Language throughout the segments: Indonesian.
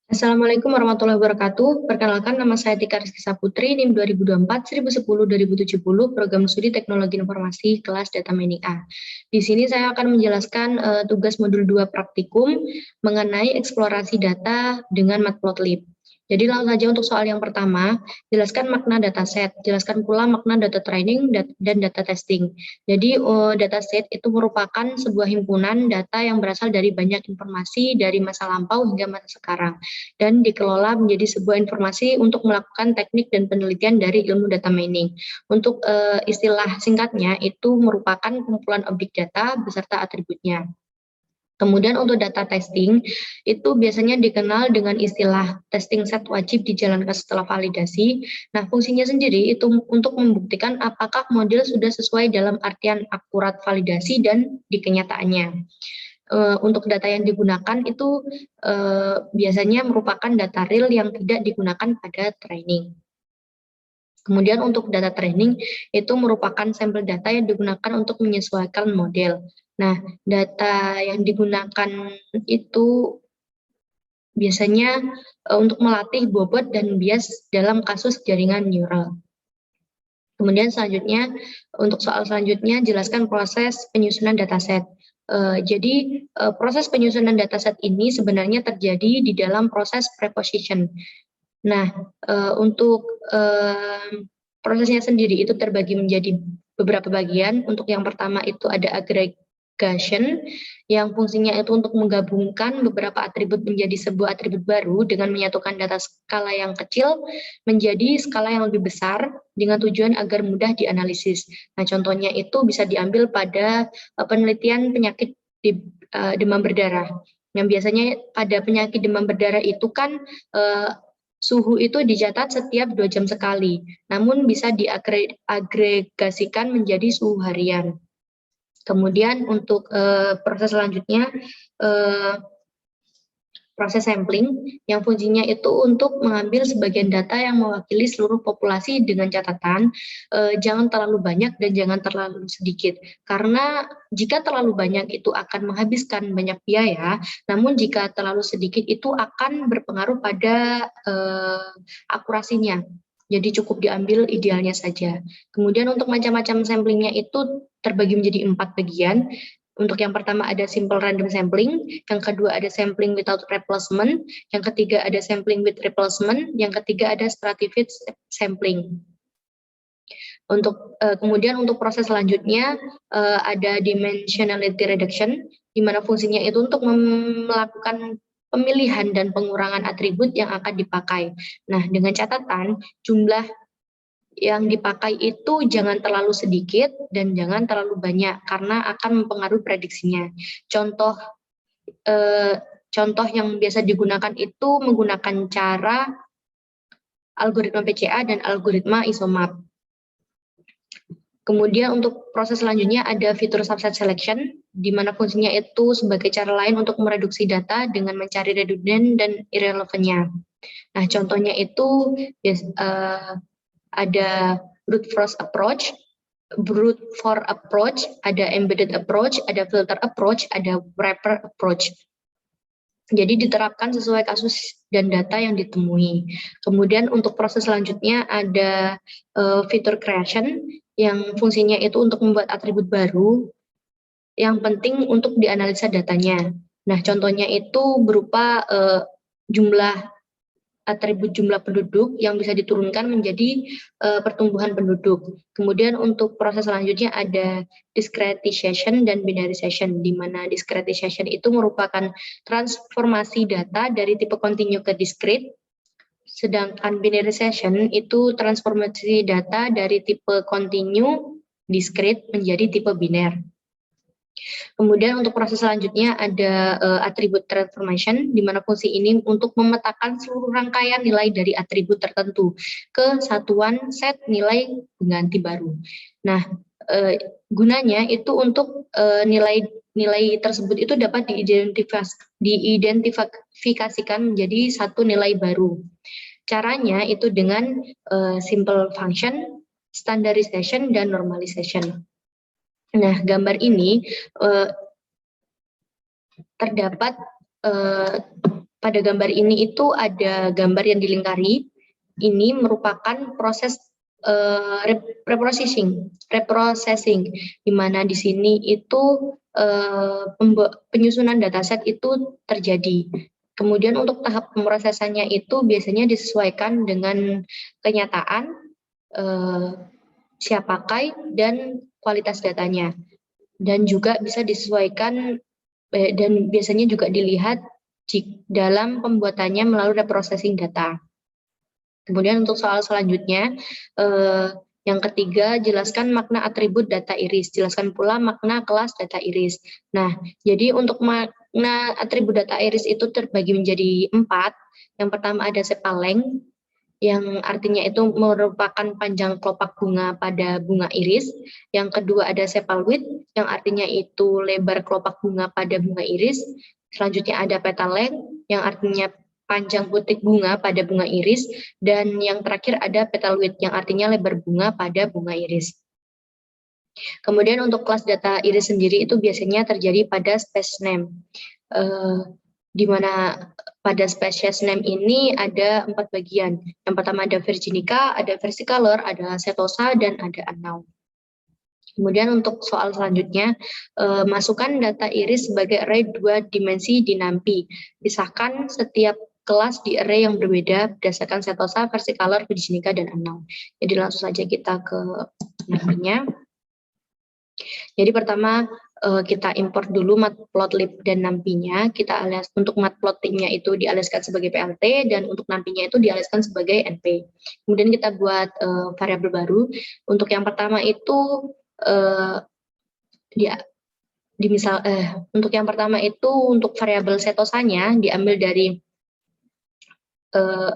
Assalamualaikum warahmatullahi wabarakatuh. Perkenalkan, nama saya Tika Rizky Saputri, NIM 2024 1010-2070, Program Studi Teknologi Informasi, kelas Data Mining A. Di sini saya akan menjelaskan tugas modul 2 praktikum mengenai eksplorasi data dengan Matplotlib. Jadi langsung saja untuk soal yang pertama, jelaskan makna dataset, jelaskan pula makna data training dan data testing. Jadi dataset itu merupakan sebuah himpunan data yang berasal dari banyak informasi dari masa lampau hingga masa sekarang, dan dikelola menjadi sebuah informasi untuk melakukan teknik dan penelitian dari ilmu data mining. Untuk istilah singkatnya itu merupakan kumpulan objek data beserta atributnya. Kemudian untuk data testing, itu biasanya dikenal dengan istilah testing set wajib dijalankan setelah validasi. Nah, fungsinya sendiri itu untuk membuktikan apakah model sudah sesuai dalam artian akurat validasi dan di kenyataannya. Untuk data yang digunakan itu biasanya merupakan data real yang tidak digunakan pada training. Kemudian untuk data training itu merupakan sampel data yang digunakan untuk menyesuaikan model. Nah, data yang digunakan itu biasanya untuk melatih bobot dan bias dalam kasus jaringan neural. Kemudian selanjutnya, untuk soal selanjutnya, jelaskan proses penyusunan dataset. Jadi proses penyusunan dataset ini sebenarnya terjadi di dalam proses preposition. Nah, untuk prosesnya sendiri itu terbagi menjadi beberapa bagian. Untuk yang pertama itu ada aggregation, yang fungsinya itu untuk menggabungkan beberapa atribut menjadi sebuah atribut baru dengan menyatukan data skala yang kecil menjadi skala yang lebih besar dengan tujuan agar mudah dianalisis. Nah, contohnya itu bisa diambil pada penelitian penyakit demam berdarah. Yang biasanya pada penyakit demam berdarah itu kan suhu itu dicatat setiap 2 jam sekali, namun bisa diagregasikan menjadi suhu harian. Kemudian untuk proses selanjutnya, proses sampling, yang fungsinya itu untuk mengambil sebagian data yang mewakili seluruh populasi dengan catatan jangan terlalu banyak dan jangan terlalu sedikit. Karena jika terlalu banyak itu akan menghabiskan banyak biaya, namun jika terlalu sedikit itu akan berpengaruh pada akurasinya. Jadi cukup diambil idealnya saja. Kemudian untuk macam-macam samplingnya itu terbagi menjadi 4 bagian. Untuk yang pertama ada simple random sampling, yang kedua ada sampling without replacement, yang ketiga ada sampling with replacement, yang ketiga ada stratified sampling. Untuk kemudian untuk proses selanjutnya ada dimensionality reduction, di mana fungsinya itu untuk melakukan pemilihan dan pengurangan atribut yang akan dipakai. Nah, dengan catatan jumlah yang dipakai itu jangan terlalu sedikit dan jangan terlalu banyak karena akan mempengaruhi prediksinya. Contoh yang biasa digunakan itu menggunakan cara algoritma PCA dan algoritma isomap. Kemudian untuk proses selanjutnya ada fitur subset selection, di mana fungsinya itu sebagai cara lain untuk mereduksi data dengan mencari redundant dan irrelevannya. Nah, contohnya itu ada brute force approach, ada embedded approach, ada filter approach, ada wrapper approach. Jadi diterapkan sesuai kasus dan data yang ditemui. Kemudian untuk proses selanjutnya ada fitur creation, yang fungsinya itu untuk membuat atribut baru yang penting untuk dianalisa datanya. Nah, contohnya itu berupa jumlah atribut jumlah penduduk yang bisa diturunkan menjadi pertumbuhan penduduk. Kemudian untuk proses selanjutnya ada discretization dan binarization, di mana discretization itu merupakan transformasi data dari tipe continue ke discrete, sedangkan binarization itu transformasi data dari tipe continue discrete menjadi tipe biner. Kemudian untuk proses selanjutnya ada atribut transformation, di mana fungsi ini untuk memetakan seluruh rangkaian nilai dari atribut tertentu ke satuan set nilai pengganti baru. Nah, gunanya itu untuk nilai tersebut itu dapat diidentifikasikan menjadi satu nilai baru. Caranya itu dengan simple function, standardization, dan normalization. Nah, gambar ini terdapat pada gambar ini itu ada gambar yang dilingkari. Ini merupakan proses reprocessing, di mana di sini itu penyusunan dataset itu terjadi. Kemudian untuk tahap pemrosesannya itu biasanya disesuaikan dengan kenyataan, siap pakai, dan kualitas datanya. Dan juga bisa disesuaikan dan biasanya juga dilihat dalam pembuatannya melalui reprocessing data. Kemudian untuk soal selanjutnya, yang ketiga, jelaskan makna atribut data iris. Jelaskan pula makna kelas data iris. Nah, jadi untuk makna atribut data iris itu terbagi menjadi 4. Yang pertama ada sepaleng, yang artinya itu merupakan panjang kelopak bunga pada bunga iris. Yang kedua ada sepal width, yang artinya itu lebar kelopak bunga pada bunga iris. Selanjutnya ada petaleng, yang artinya panjang butir bunga pada bunga iris, dan yang terakhir ada petal width yang artinya lebar bunga pada bunga iris. Kemudian untuk kelas data iris sendiri itu biasanya terjadi pada species name, di mana pada species name ini ada 4 bagian. Yang pertama ada virginica, ada versicolor, ada setosa, dan ada unknown. Kemudian untuk soal selanjutnya, masukkan data iris sebagai array 2 dimensi di NumPy. Pisahkan setiap kelas di array yang berbeda berdasarkan setosa, versicolor, virginica, dan unknown. Jadi langsung saja kita ke NumPy-nya. Jadi pertama kita import dulu matplotlib dan NumPy-nya. Kita alias untuk matplotlib-nya itu dialiaskan sebagai PLT, dan untuk NumPy-nya itu dialiaskan sebagai NP. Kemudian kita buat variabel baru. Untuk yang pertama itu untuk yang pertama itu untuk variabel setosanya diambil dari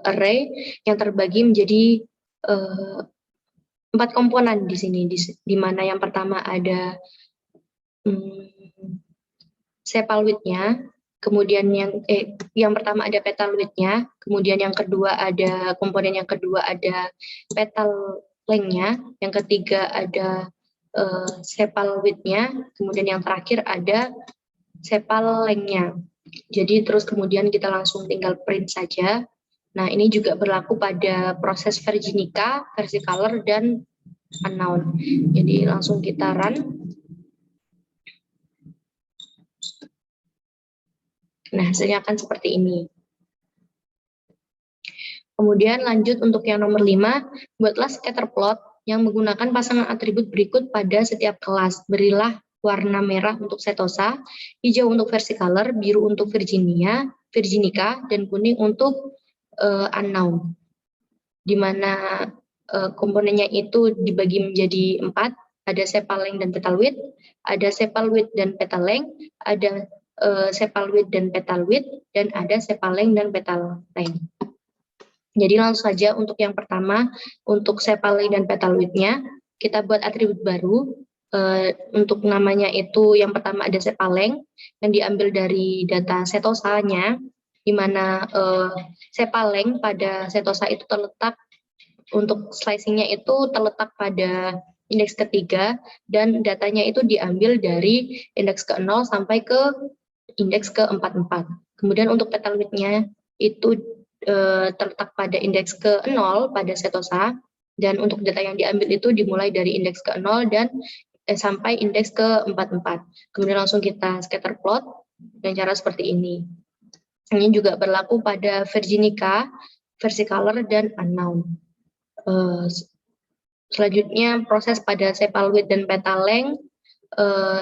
array yang terbagi menjadi 4 komponen di sini, di mana yang pertama ada sepal width-nya, kemudian yang pertama ada petal width-nya, kemudian yang kedua ada komponen yang kedua ada petal length-nya, yang ketiga ada sepal width-nya, kemudian yang terakhir ada sepal length-nya. Jadi terus kemudian kita langsung tinggal print saja. Nah, ini juga berlaku pada proses virginica, versicolor, dan unknown. Jadi langsung kita run. Nah, hasilnya akan seperti ini. Kemudian lanjut untuk yang nomor 5, buatlah scatter plot yang menggunakan pasangan atribut berikut pada setiap kelas. Berilah warna merah untuk setosa, hijau untuk versicolor, biru untuk virginica, dan kuning untuk unknown. Di mana komponennya itu dibagi menjadi 4, ada sepal length dan petal width, ada sepal width dan petal length, ada sepal width dan petal width, dan ada sepal length dan petal length. Jadi langsung saja untuk yang pertama, untuk sepal length dan petal width-nya, kita buat atribut baru. Untuk namanya itu yang pertama ada sepal length, yang diambil dari data setosanya, di mana sepal length pada setosa itu terletak, untuk slicing-nya itu terletak pada indeks ketiga, dan datanya itu diambil dari indeks ke-0 sampai ke indeks ke-44. Kemudian untuk petal width-nya itu terletak pada indeks ke-0 pada setosa, dan untuk data yang diambil itu dimulai dari indeks ke-0 dan sampai indeks ke-44. Kemudian langsung kita scatter plot dengan cara seperti ini. Ini juga berlaku pada virginica, versicolor, dan unknown. Selanjutnya proses pada sepal width dan petal length,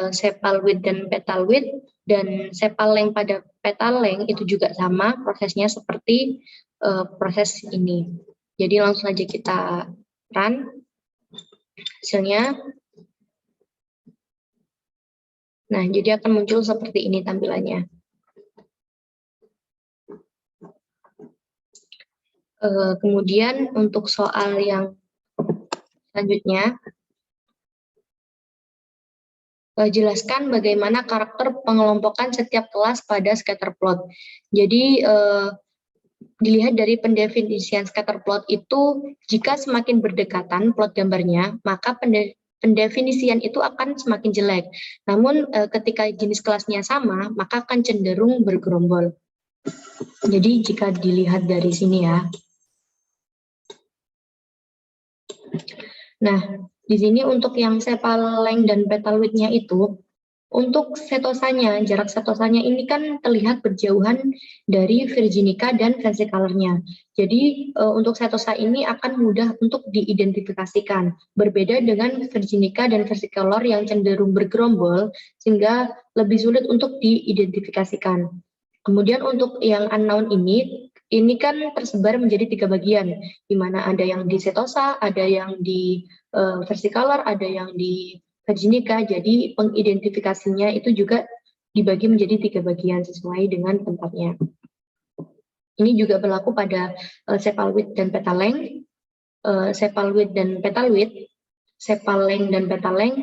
sepal width dan petal width, dan sepal length pada petal length itu juga sama prosesnya seperti proses ini. Jadi langsung saja kita run hasilnya. Nah, jadi akan muncul seperti ini tampilannya. Kemudian untuk soal yang selanjutnya, jelaskan bagaimana karakter pengelompokan setiap kelas pada scatter plot. Jadi dilihat dari pendefinisian scatter plot itu, jika semakin berdekatan plot gambarnya, maka pendefinisian itu akan semakin jelek. Namun ketika jenis kelasnya sama, maka akan cenderung bergerombol. Jadi jika dilihat dari sini ya. Nah, di sini untuk yang sepal length dan petal width-nya itu, untuk setosanya, jarak setosanya ini kan terlihat berjauhan dari virginica dan versicolor-nya. Jadi untuk setosa ini akan mudah untuk diidentifikasikan. Berbeda dengan virginica dan versicolor yang cenderung bergerombol, sehingga lebih sulit untuk diidentifikasikan. Kemudian untuk yang unknown ini kan tersebar menjadi 3 bagian, di mana ada yang di setosa, ada yang di versicolor, ada yang di virginica. Jadi pengidentifikasinya itu juga dibagi menjadi 3 bagian sesuai dengan tempatnya. Ini juga berlaku pada sepal width dan petal length, sepal width dan petal width, sepal length dan petal length,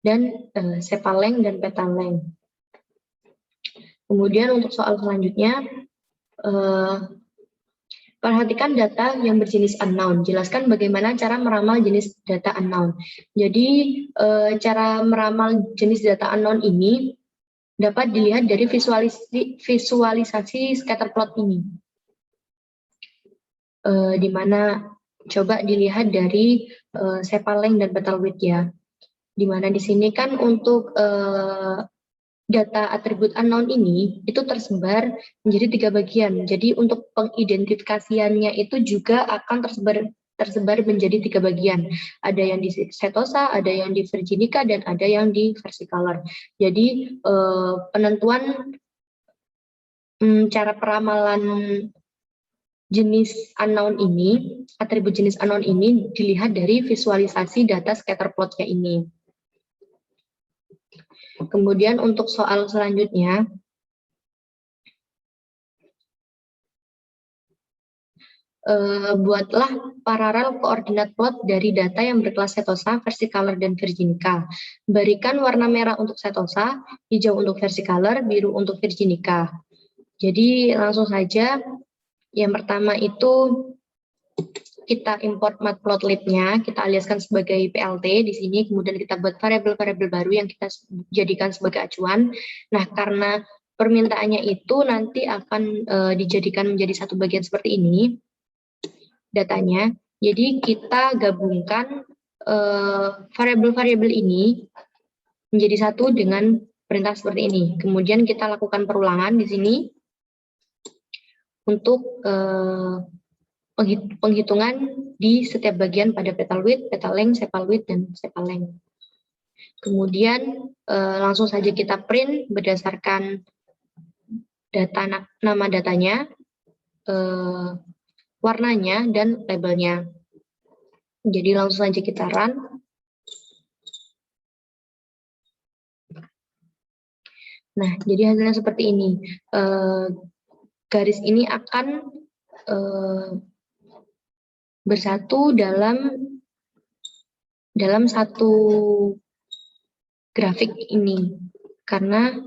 dan sepal length dan petal length. Kemudian untuk soal selanjutnya, perhatikan data yang berjenis unknown. Jelaskan bagaimana cara meramal jenis data unknown. Jadi, cara meramal jenis data unknown ini dapat dilihat dari visualisasi scatter plot ini. Di mana coba dilihat dari sepal length dan petal width ya. Di mana di sini kan untuk data atribut unknown ini itu tersebar menjadi 3 bagian. Jadi untuk pengidentifikasiannya itu juga akan tersebar menjadi 3 bagian. Ada yang di setosa, ada yang di virginica, dan ada yang di versicolor. Jadi penentuan cara peramalan jenis unknown ini, atribut jenis unknown ini dilihat dari visualisasi data scatter plot-nya ini. Kemudian untuk soal selanjutnya, buatlah paralel koordinat plot dari data yang berkelas setosa, versicolor, dan virginica. Berikan warna merah untuk setosa, hijau untuk versicolor, biru untuk virginica. Jadi langsung saja, yang pertama itu kita import matplotlib-nya, kita aliaskan sebagai PLT di sini, kemudian kita buat variabel-variabel baru yang kita jadikan sebagai acuan. Nah, karena permintaannya itu nanti akan dijadikan menjadi satu bagian seperti ini, datanya. Jadi kita gabungkan variabel-variabel ini menjadi satu dengan perintah seperti ini. Kemudian kita lakukan perulangan di sini untuk penghitungan di setiap bagian pada petal width, petal length, sepal width, dan sepal length. Kemudian langsung saja kita print berdasarkan data nama datanya, warnanya, dan labelnya. Jadi langsung saja kita run. Nah, jadi hasilnya seperti ini. Garis ini akan bersatu dalam satu grafik ini karena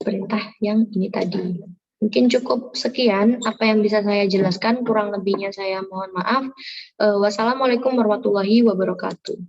perintah yang ini tadi. Mungkin cukup sekian apa yang bisa saya jelaskan, kurang lebihnya saya mohon maaf. Wassalamualaikum warahmatullahi wabarakatuh.